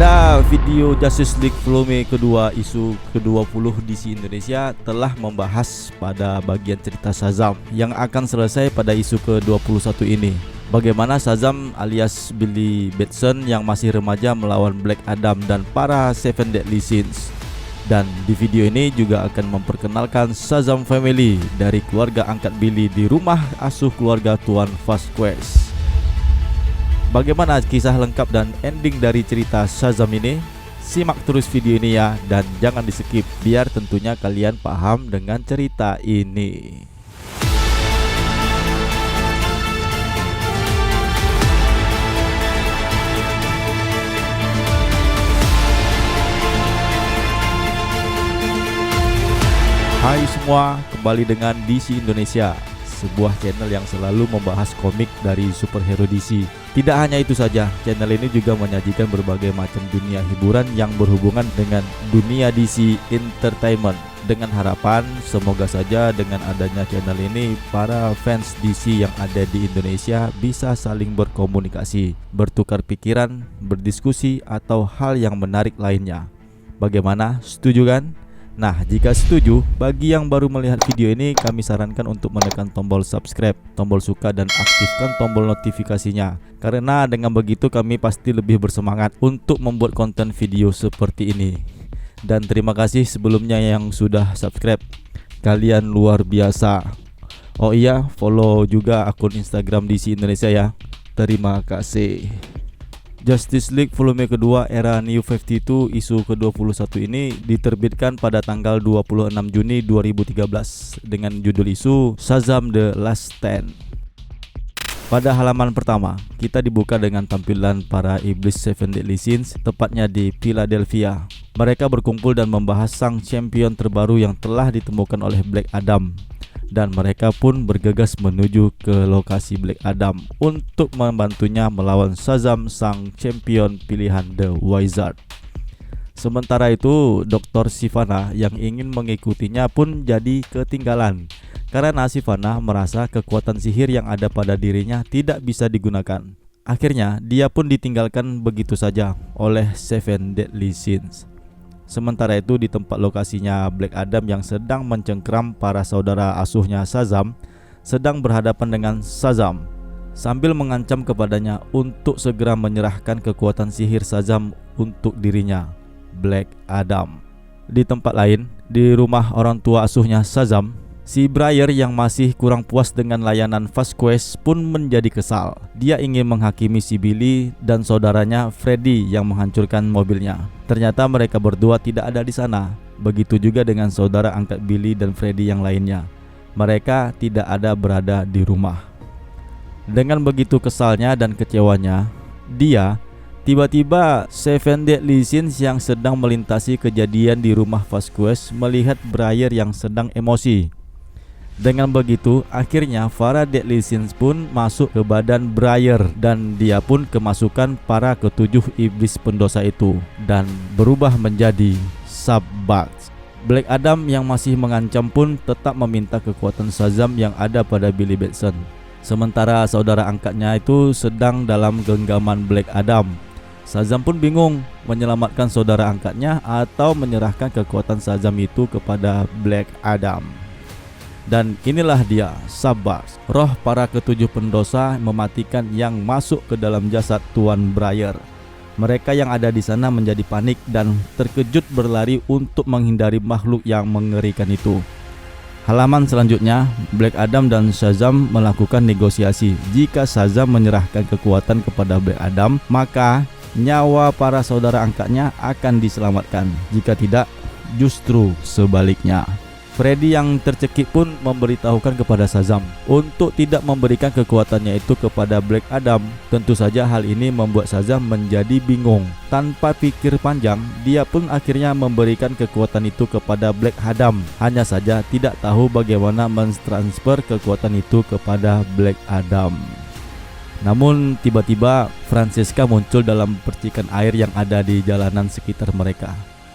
Pada video Justice League volume kedua isu ke-20 DC Indonesia telah membahas pada bagian cerita Shazam yang akan selesai pada isu ke-21 ini. Bagaimana Shazam alias Billy Batson yang masih remaja melawan Black Adam dan para Seven Deadly Sins. Dan di video ini juga akan memperkenalkan Shazam Family dari keluarga angkat Billy di rumah asuh keluarga Tuan Vasquez. Bagaimana kisah lengkap dan ending dari cerita Shazam ini? Simak terus video ini ya, dan jangan di skip biar tentunya kalian paham dengan cerita ini. Hai semua, kembali dengan DC Indonesia, sebuah channel yang selalu membahas komik dari superhero DC. Tidak hanya itu saja, channel ini juga menyajikan berbagai macam dunia hiburan yang berhubungan dengan dunia DC Entertainment. Dengan harapan semoga saja dengan adanya channel ini, para fans DC yang ada di Indonesia bisa saling berkomunikasi, bertukar pikiran, berdiskusi, atau hal yang menarik lainnya. Bagaimana? Setuju kan? Nah, jika setuju, bagi yang baru melihat video ini, kami sarankan untuk menekan tombol subscribe, tombol suka, dan aktifkan tombol notifikasinya. Karena dengan begitu kami pasti lebih bersemangat untuk membuat konten video seperti ini. Dan terima kasih sebelumnya yang sudah subscribe. Kalian luar biasa. Oh iya, follow juga akun Instagram DC Indonesia ya. Terima kasih. Justice League volume kedua era New 52 isu ke-21 ini diterbitkan pada tanggal 26 Juni 2013 dengan judul isu Shazam The Last Stand. Pada halaman pertama, kita dibuka dengan tampilan para iblis Seven Deadly Sins, tepatnya di Philadelphia. Mereka berkumpul dan membahas sang champion terbaru yang telah ditemukan oleh Black Adam. Dan mereka pun bergegas menuju ke lokasi Black Adam untuk membantunya melawan Shazam, sang champion pilihan The Wizard. Sementara itu, Dr. Sivana yang ingin mengikutinya pun jadi ketinggalan karena Sivana merasa kekuatan sihir yang ada pada dirinya tidak bisa digunakan. Akhirnya, dia pun ditinggalkan begitu saja oleh Seven Deadly Sins. Sementara itu di tempat lokasinya Black Adam yang sedang mencengkram para saudara asuhnya Shazam sedang berhadapan dengan Shazam sambil mengancam kepadanya untuk segera menyerahkan kekuatan sihir Shazam untuk dirinya, Black Adam. Di tempat lain, di rumah orang tua asuhnya Shazam, si Briar yang masih kurang puas dengan layanan Vasquez pun menjadi kesal. Dia ingin menghakimi si Billy dan saudaranya Freddy yang menghancurkan mobilnya. Ternyata mereka berdua tidak ada di sana. Begitu juga dengan saudara angkat Billy dan Freddy yang lainnya. Mereka tidak ada berada di rumah. Dengan begitu kesalnya dan kecewanya, tiba-tiba Seven Deadly Sins yang sedang melintasi kejadian di rumah Vasquez melihat Briar yang sedang emosi. Dengan begitu, akhirnya para Deadly Sins pun masuk ke badan Briar dan dia pun kemasukan para ketujuh iblis pendosa itu dan berubah menjadi Sabbath. Black Adam yang masih mengancam pun tetap meminta kekuatan Shazam yang ada pada Billy Batson. Sementara saudara angkatnya itu sedang dalam genggaman Black Adam. Shazam pun bingung menyelamatkan saudara angkatnya atau menyerahkan kekuatan Shazam itu kepada Black Adam. Dan inilah dia, Sabbath, roh para ketujuh pendosa mematikan yang masuk ke dalam jasad Tuan Briar. Mereka yang ada di sana menjadi panik dan terkejut berlari untuk menghindari makhluk yang mengerikan itu. Halaman selanjutnya, Black Adam dan Shazam melakukan negosiasi. Jika Shazam menyerahkan kekuatan kepada Black Adam, maka nyawa para saudara angkatnya akan diselamatkan. Jika tidak, justru sebaliknya. Freddy yang tercekik pun memberitahukan kepada Shazam untuk tidak memberikan kekuatannya itu kepada Black Adam. Tentu saja hal ini membuat Shazam menjadi bingung. Tanpa pikir panjang, dia pun akhirnya memberikan kekuatan itu kepada Black Adam. Hanya saja tidak tahu bagaimana mentransfer kekuatan itu kepada Black Adam. Namun tiba-tiba Francesca muncul dalam percikan air yang ada di jalanan sekitar mereka.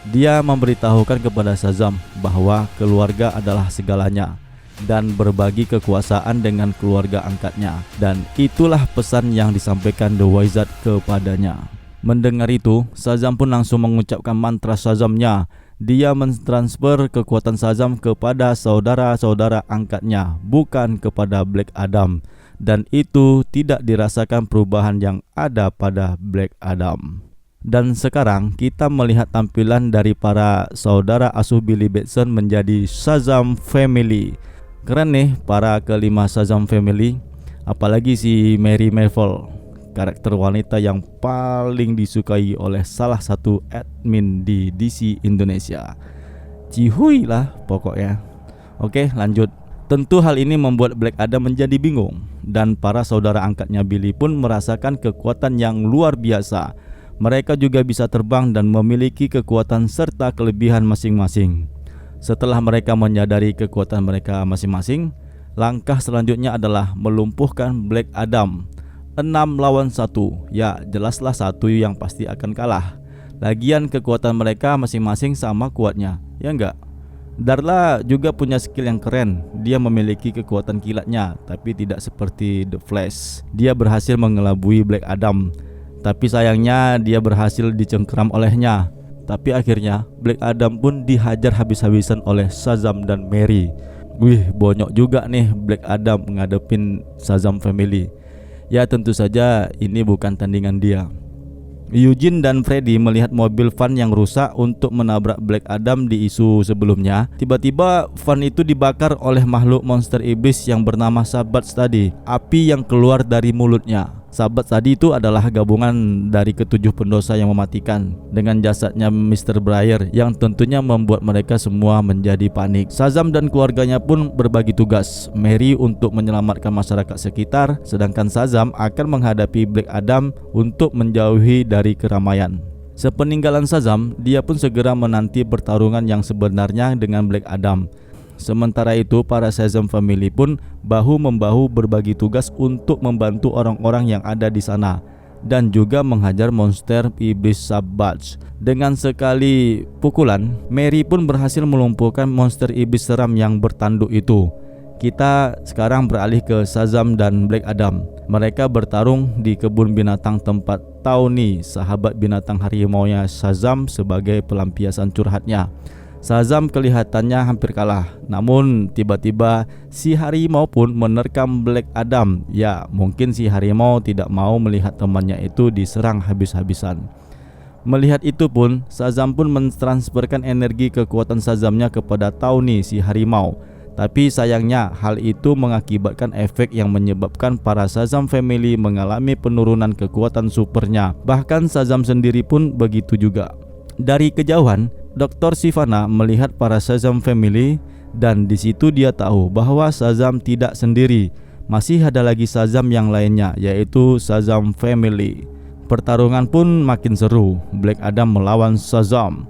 Dia memberitahukan kepada Shazam bahwa keluarga adalah segalanya dan berbagi kekuasaan dengan keluarga angkatnya. Dan itulah pesan yang disampaikan The Wizard kepadanya. Mendengar itu, Shazam pun langsung mengucapkan mantra Shazamnya. Dia mentransfer kekuatan Shazam kepada saudara-saudara angkatnya, bukan kepada Black Adam. Dan itu tidak dirasakan perubahan yang ada pada Black Adam. Dan sekarang kita melihat tampilan dari para saudara asuh Billy Batson menjadi Shazam Family. Keren nih para kelima Shazam Family. Apalagi si Mary Marvel, karakter wanita yang paling disukai oleh salah satu admin di DC Indonesia. Cihuy lah pokoknya. Oke, lanjut. Tentu hal ini membuat Black Adam menjadi bingung, dan para saudara angkatnya Billy pun merasakan kekuatan yang luar biasa. Mereka juga bisa terbang dan memiliki kekuatan serta kelebihan masing-masing. Setelah mereka menyadari kekuatan mereka masing-masing, langkah selanjutnya adalah melumpuhkan Black Adam. 6 lawan 1. Ya, jelaslah satu yang pasti akan kalah. Lagian kekuatan mereka masing-masing sama kuatnya, ya enggak? Darla juga punya skill yang keren. Dia memiliki kekuatan kilatnya, tapi tidak seperti The Flash. Dia berhasil mengelabui Black Adam, tapi sayangnya dia berhasil dicengkeram olehnya. Tapi akhirnya Black Adam pun dihajar habis-habisan oleh Shazam dan Mary. Wih, bonyok juga nih Black Adam ngadepin Shazam Family. Ya tentu saja ini bukan tandingan dia. Eugene dan Freddy melihat mobil van yang rusak untuk menabrak Black Adam di isu sebelumnya. Tiba-tiba van itu dibakar oleh makhluk monster iblis yang bernama Sabbath tadi. Api yang keluar dari mulutnya. Sabbath tadi itu adalah gabungan dari ketujuh pendosa yang mematikan dengan jasadnya Mr. Briar yang tentunya membuat mereka semua menjadi panik. Shazam dan keluarganya pun berbagi tugas. Mary untuk menyelamatkan masyarakat sekitar, sedangkan Shazam akan menghadapi Black Adam untuk menjauhi dari keramaian. Sepeninggalan Shazam, dia pun segera menanti pertarungan yang sebenarnya dengan Black Adam. Sementara itu para Shazam Family pun bahu-membahu berbagi tugas untuk membantu orang-orang yang ada di sana dan juga menghajar monster iblis Sabbath. Dengan sekali pukulan, Mary pun berhasil melumpuhkan monster iblis seram yang bertanduk itu. Kita sekarang beralih ke Shazam dan Black Adam. Mereka bertarung di kebun binatang tempat Tawny, sahabat binatang harimaunya Shazam, sebagai pelampiasan curhatnya. Shazam kelihatannya hampir kalah, namun tiba-tiba si harimau pun menerkam Black Adam. Ya, mungkin si harimau tidak mau melihat temannya itu diserang habis-habisan. Melihat itu pun, Shazam pun mentransferkan energi kekuatan Shazamnya kepada Tawny si harimau. Tapi sayangnya hal itu mengakibatkan efek yang menyebabkan para Shazam Family mengalami penurunan kekuatan supernya. Bahkan Shazam sendiri pun begitu juga. Dari kejauhan, Dr. Sivana melihat para Shazam Family dan di situ dia tahu bahwa Shazam tidak sendiri. Masih ada lagi Shazam yang lainnya, yaitu Shazam Family. Pertarungan pun makin seru. Black Adam melawan Shazam,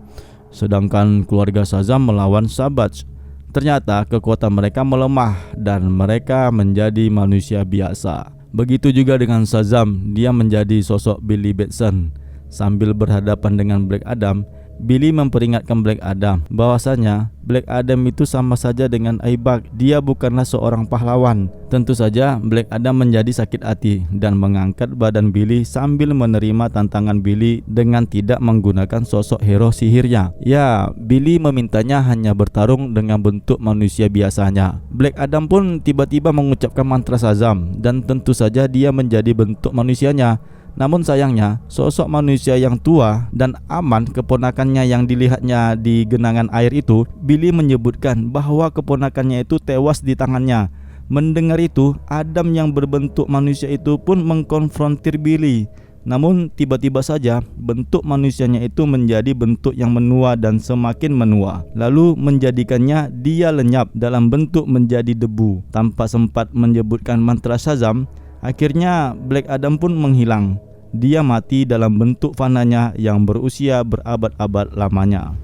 sedangkan keluarga Shazam melawan Sabbath. Ternyata kekuatan mereka melemah dan mereka menjadi manusia biasa. Begitu juga dengan Shazam, dia menjadi sosok Billy Batson. Sambil berhadapan dengan Black Adam, Billy memperingatkan Black Adam bahwasanya Black Adam itu sama saja dengan Aibak. Dia bukanlah seorang pahlawan. Tentu saja Black Adam menjadi sakit hati dan mengangkat badan Billy sambil menerima tantangan Billy dengan tidak menggunakan sosok hero sihirnya. Ya, Billy memintanya hanya bertarung dengan bentuk manusia biasanya. Black Adam pun tiba-tiba mengucapkan mantra Shazam dan tentu saja dia menjadi bentuk manusianya. Namun sayangnya, sosok manusia yang tua dan aman keponakannya yang dilihatnya di genangan air itu, Billy menyebutkan bahwa keponakannya itu tewas di tangannya. Mendengar itu, Adam yang berbentuk manusia itu pun mengkonfrontir Billy. Namun tiba-tiba saja bentuk manusianya itu menjadi bentuk yang menua dan semakin menua, lalu menjadikannya dia lenyap dalam bentuk menjadi debu. Tanpa sempat menyebutkan mantra Shazam, akhirnya Black Adam pun menghilang. Dia mati dalam bentuk fananya yang berusia berabad-abad lamanya.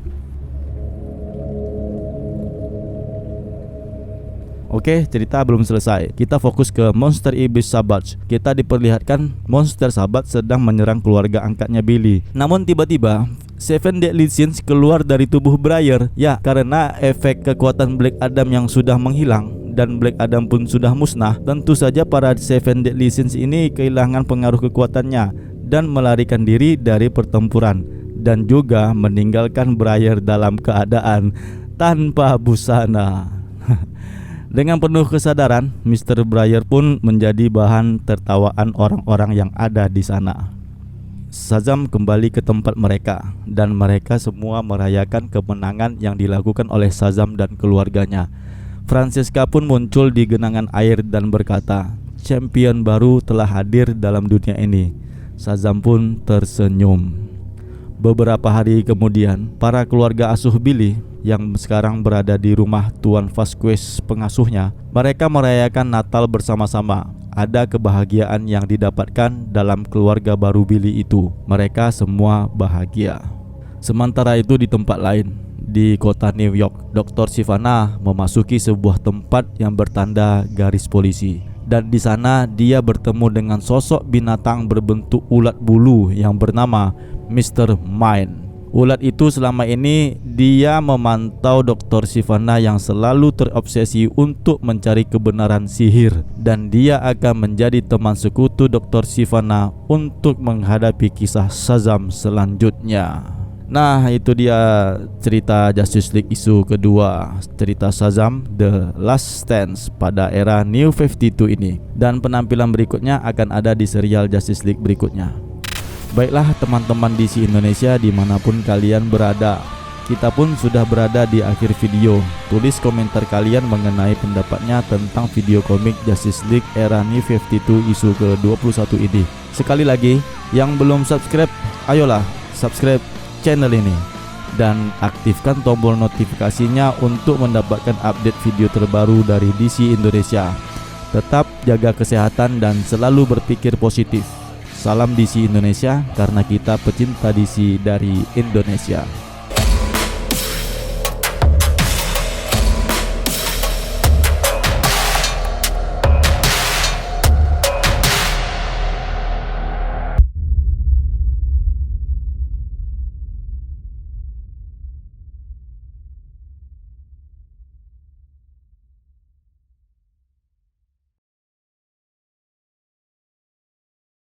Oke, cerita belum selesai. Kita fokus ke monster iblis Sabbath. Kita diperlihatkan monster Sabbath sedang menyerang keluarga angkatnya Billy. Namun tiba-tiba Seven Deadly Sins keluar dari tubuh Briar. Ya, karena efek kekuatan Black Adam yang sudah menghilang dan Black Adam pun sudah musnah, tentu saja para Seven Deadly Sins ini kehilangan pengaruh kekuatannya dan melarikan diri dari pertempuran, dan juga meninggalkan Briar dalam keadaan tanpa busana. Dengan penuh kesadaran, Mr. Briar pun menjadi bahan tertawaan orang-orang yang ada di sana. Shazam kembali ke tempat mereka, dan mereka semua merayakan kemenangan yang dilakukan oleh Shazam dan keluarganya. Francesca pun muncul di genangan air dan berkata, "Champion baru telah hadir dalam dunia ini." Shazam pun tersenyum. Beberapa hari kemudian, para keluarga asuh Billy yang sekarang berada di rumah Tuan Vasquez pengasuhnya, mereka merayakan Natal bersama-sama. Ada kebahagiaan yang didapatkan dalam keluarga baru Billy itu. Mereka semua bahagia. Sementara itu di tempat lain, di kota New York, Dr. Sivana memasuki sebuah tempat yang bertanda garis polisi. Dan di sana dia bertemu dengan sosok binatang berbentuk ulat bulu yang bernama Mr. Mind. Ulat itu selama ini dia memantau Dr. Sivana yang selalu terobsesi untuk mencari kebenaran sihir, dan dia akan menjadi teman sekutu Dr. Sivana untuk menghadapi kisah Shazam selanjutnya. Nah, itu dia cerita Justice League isu kedua, cerita Shazam The Last Stand pada era New 52 ini. Dan penampilan berikutnya akan ada di serial Justice League berikutnya. Baiklah teman-teman DC Indonesia dimanapun kalian berada, kita pun sudah berada di akhir video. Tulis komentar kalian mengenai pendapatnya tentang video komik Justice League era New 52 isu ke-21 ini. Sekali lagi, yang belum subscribe, ayolah subscribe channel ini dan aktifkan tombol notifikasinya untuk mendapatkan update video terbaru dari DC Indonesia. Tetap jaga kesehatan dan selalu berpikir positif. Salam DC Indonesia, karena kita pecinta DC dari Indonesia.